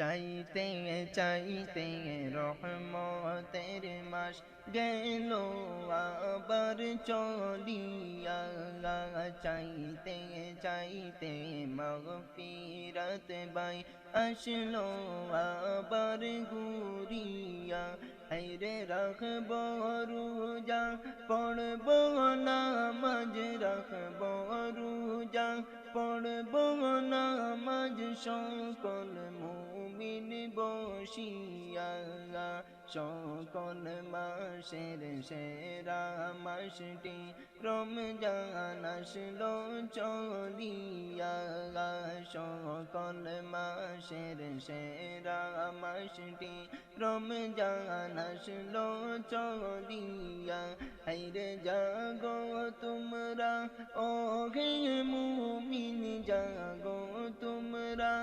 চাইতে চাইতে রহমতের মাস গেল আবার চলিয়া, চাইতে চাইতে মাগফিরাত বাই আসলো আবার ঘুরিয়া। হায়রে রাখব রোজা পড়ব নামাজ, রাখব রোজা পড়ব নামাজ, সকল মুমিন বসিয়া। সকল মাসের সেরা মাসটি রমজান আসলো চলিয়া, সকল মাসের সেরা মাসটি রমজান আসলো চলিয়া। হায়রে জাগো তোমরা ও হে মুমিন, জাগো তোমরা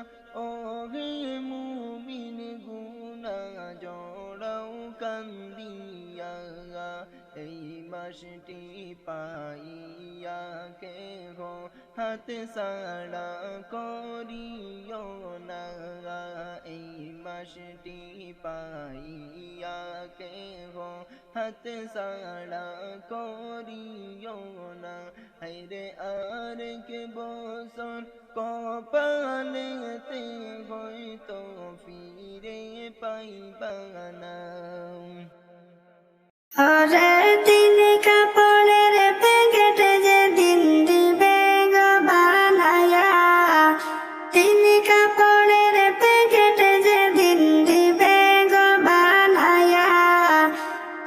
ও হে মুমিন, গুনাহ জড়াও কান্দিয়া। এই মাসটি পাইয়া কেহ হাত ছাড়া করিও না, এই মাসটি পাইয়া কেহ হাত ছাড়া করিও না। হায়রে আর কে বছর কপালেতে হয়তো ফিরে পাইবা না। ওরে তিনি কাপড়ের প্যাকেট যেদিন দিবে গো বানায়া, তিনি কাপড়ের প্যাকেট যেদিন দিবে গো বানায়া,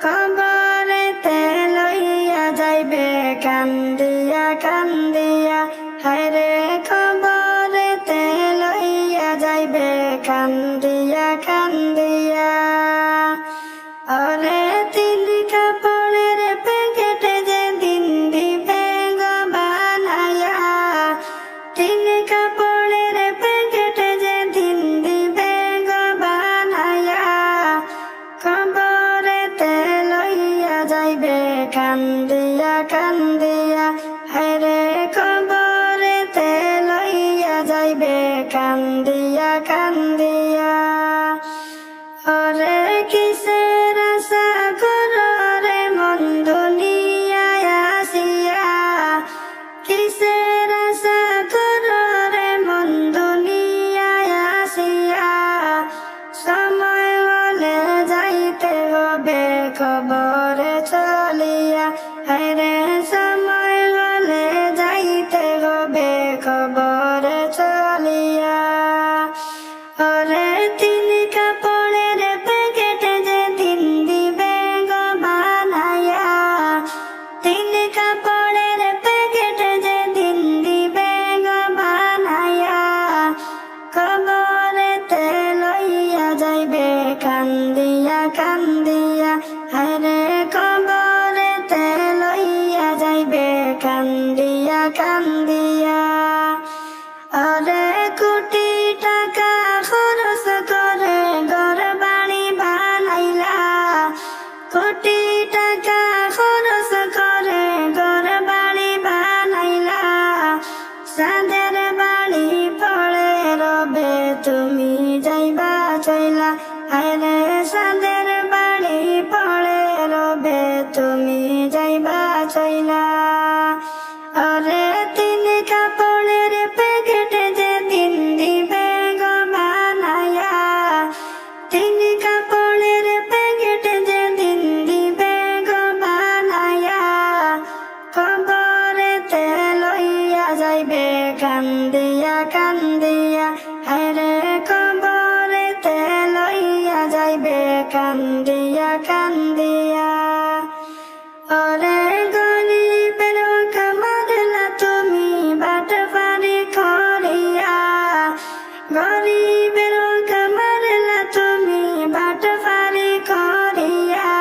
কবরেতে লইয়া যাইবে কান্দিয়া কান্দিয়া। হায়রে কবরেতে লইয়া যাইবে কান্দিয়া কান্দিয়া। ওরে তিনি কাপড়ের প্যাকেট যেদিন দিবে গো বানায়া, তিনি কাপড়ের প্যাকেট যেদিন দিবে গো বানায়া, কবরেতে লইয়া যাইবে কান্দিয়া কান্দিয়া। হায়রে কবরেতে লইয়া যাইবে কান্দিয়া কান্দিয়া। ওরে কিসের আশা করো রে মন দুনিয়ায় আসিয়া, কিসের আশা করো রে মন দুনিয়ায় আসিয়া, সময় হলে যাইতে হবে কবরে চলিয়া। হায়রে সময় হলে যাইতে হবে কবরে চলিয়া। ওরে তিনি কাপড়ের প্যাকেট যেদিন দিবে গো বানায়া, তিনি কাপড়ের প্যাকেট যেদিন দিবে গো বানায়া, কবরেতে লইয়া যাইবে কান্দিয়া কান্দিয়া। হায়রে কবরেতে লইয়া যাইবে কান্দিয়া কান্দিয়া। ওরে কোটি টাকা খরচ করে ঘর বাড়ি বানাইলা, কোটি টাকা খরচ করে ঘর বাড়ি বানাইলা, সাদের বাড়ি পড়ে রবে তুমি যাইবা চইলা। হায়রে সাদের বাড়ি পড়ে রবে তুমি যাইবা চইলা। ওরে তিনি কাপড়ের প্যাকেট যেদিন দিবে গো বানায়া, তিনি কাপড়ের প্যাকেট যেদিন দিবে গো বানায়া, কবরেতে লইয়া যাইবে কান্দিয়া কান্দিয়া। হায়রে কবরেতে লইয়া যাইবে কান্দিয়া কান্দিয়া। ওরে গরিবের কামারলা তুমি বাটপারি করিয়া, গরিবের কামারলা তুমি বাটপারি করিয়া,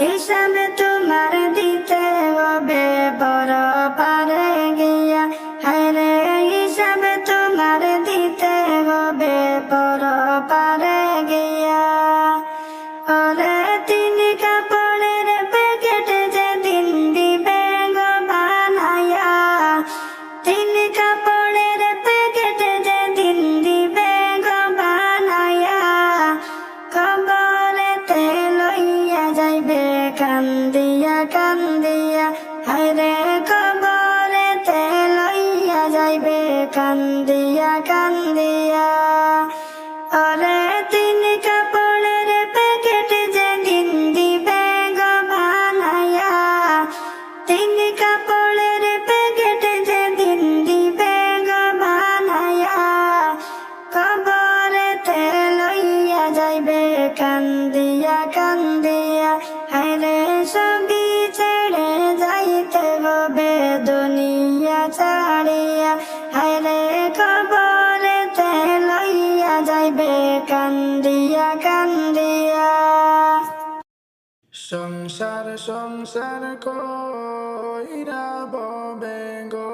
হিসাবে তোমার দিতে হবে বড় পারে গিয়া। হায়রে হিসাবে তোমার দিতে হবে বড় পারে গিয়া। ওরে তিনি কাপড়ের প্যাকেট যেদিন দিবে গো বানায়া, তিনি কাপড়ের প্যাকেট যেদিন দিবে গো বানায়া, কান্দিয়া কান্দিয়া, হায়রে সবই ছেড়ে যাইতে হবে দুনিয়া ছাড়িয়া, হায়রে কবরেতে লইয়া যাইবে কান্দিয়া কান্দিয়া। সংসার সংসার কইরা ববে গো,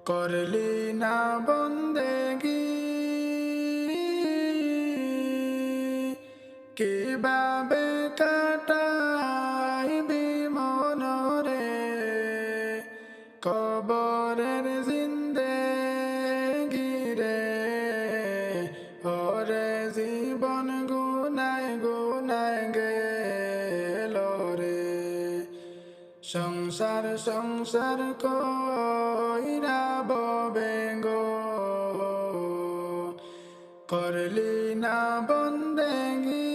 করলি না বন্দেগি, কিভাবে কাটাইবি মনরে কবরের জিন্দেগি রে, ওরে জীবন গুনায় গুনায় গেল রে। সংসার সংসার কইরা ববে গো, করলি না বন্দেগি,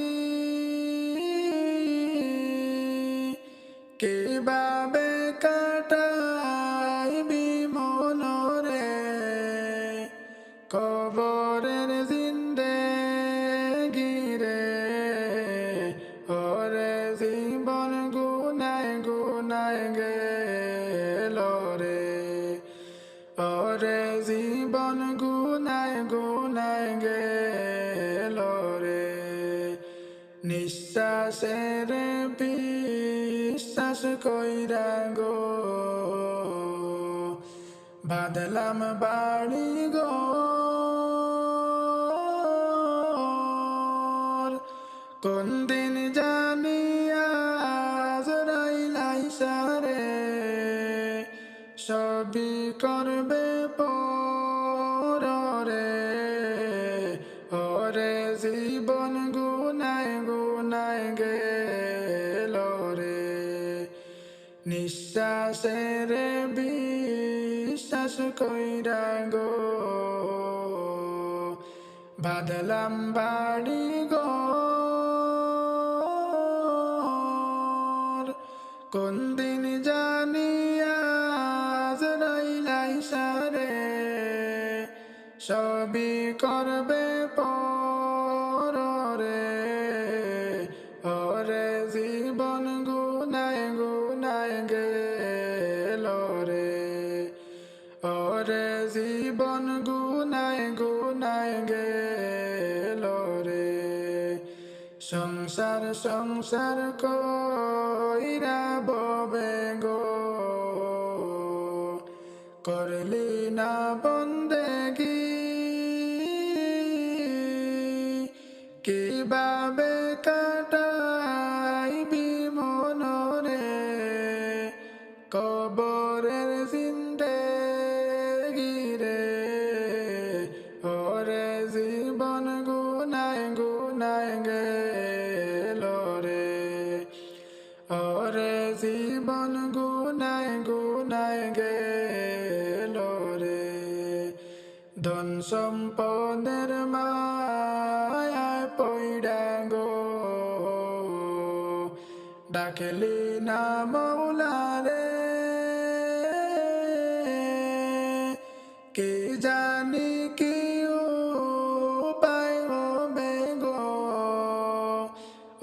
কিভাবে কাটাইবি মনরে কবরের জিন্দেগি রে, ওরে জীবন গুনায় গুনায় গেল রে, ওরে জীবন গুনায় গুনায় গেল রে। নিঃশ্বাসের বিশ্বাস কইরা গো, বাঁধলাম বাড়ি গো, কোন দিন জানি আজরাইল আইসা রে, সবই করবে পর রে, ওরে জীবন গুনায় গুনায় গেল রে। নিঃশ্বাসের বিশ্বাস কইরা গো, বাঁধলাম বাড়ি গো, কোন দিন জানি আজরাইল আইসা রে, সবই করবে পর রে, ওরে জীবন গুনায় গুনায় গেল রে, ওরে জীবন গুনায় গুনায় গেল রে। সংসার সংসার কইরা ববে গো, করলি না বন্দেগি, কিভাবে কাটাইবি মনরে কবরের জিন্দেগি রে, ওরে জীবন গুনায় গুনায় গেল রে, ওরে জীবন গুনায় গুনায় গেল রে। ধন সম্পদের মায়ায় পইড়া গো, ডাকলি না মৌলা রে, কি জানি কি উপায় হবে গো,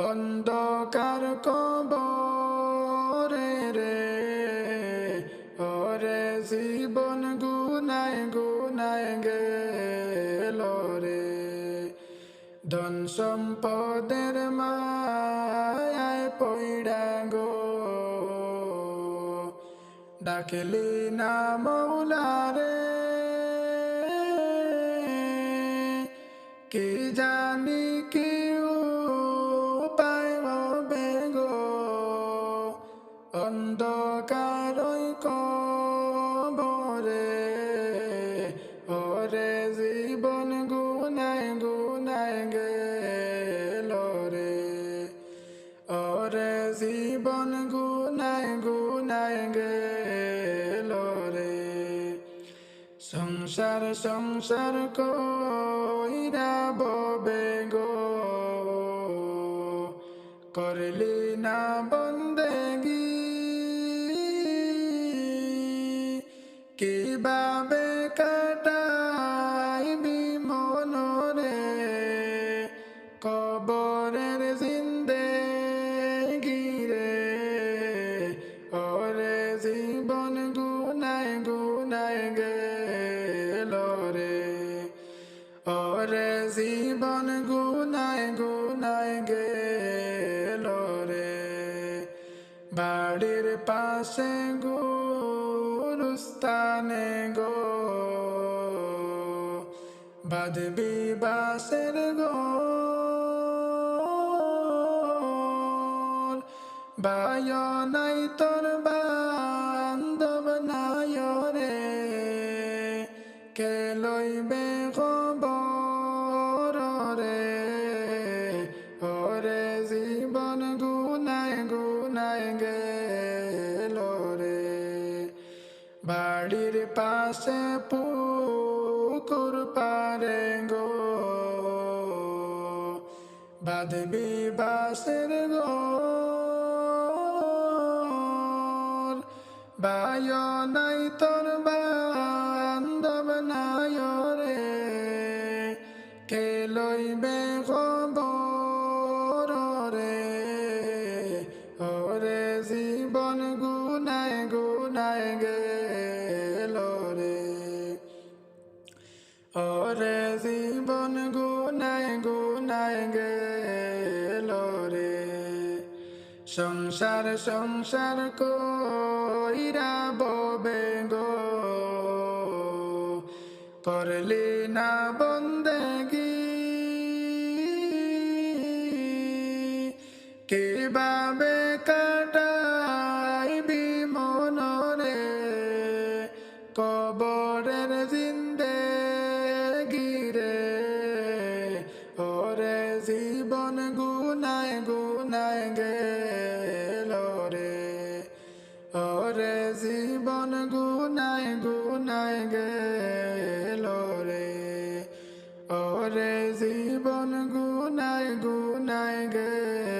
অন্ধকার কবরে রে, ওরে জীবন গুনায় গুনায় গেল রে। ধন সম্পদের মায়ায় পইড়া গো, ডাকলি না মৌলা রে, কি জানি কি উপায় হবে গো, অন্ধকার কবরে, ওরে জীবন গুনায় গুনায় গেল রে, ওরে জীবন গুনায় গুনায় গেল রে। সংসার সংসার কইরা ববে গো, করলি না বন্দেগি, কিভাবে কাটাইবি মনরে ওরে জীবন গুনায় গুনায় গেল রে, বাড়ির পাশে গুরুস্থানে গো, বাঁধবি বাসের ঘর, বায় নাই তোর বান্ধব নাই রে, কে লইবে খবর রে, ওরে জীবন গুনায় গুনায় গেল রে, বাড়ির পাশে পুকুর পারে গো, বাঁধবি বাসের ঘর, বায় নাই তোর বান্ধব নাই রে, কে লইবে খবর রে, ওরে জীবন গুনায় গুনায় গেল রে, ওরে জীবন গুনায় গুনায় গেল রে, সংসার সংসার কইরা ববে গো, করলি না বন্দেগি, কিভাবে কাটাইবি মনরে, কবরের জিন্দেগি রে, ওরে জীবন গুনায় গুনায় গেল রে, ওরে জীবন গুনায় গুনায় গেল রে, ওরে জীবন গুনায় গুনায় গেল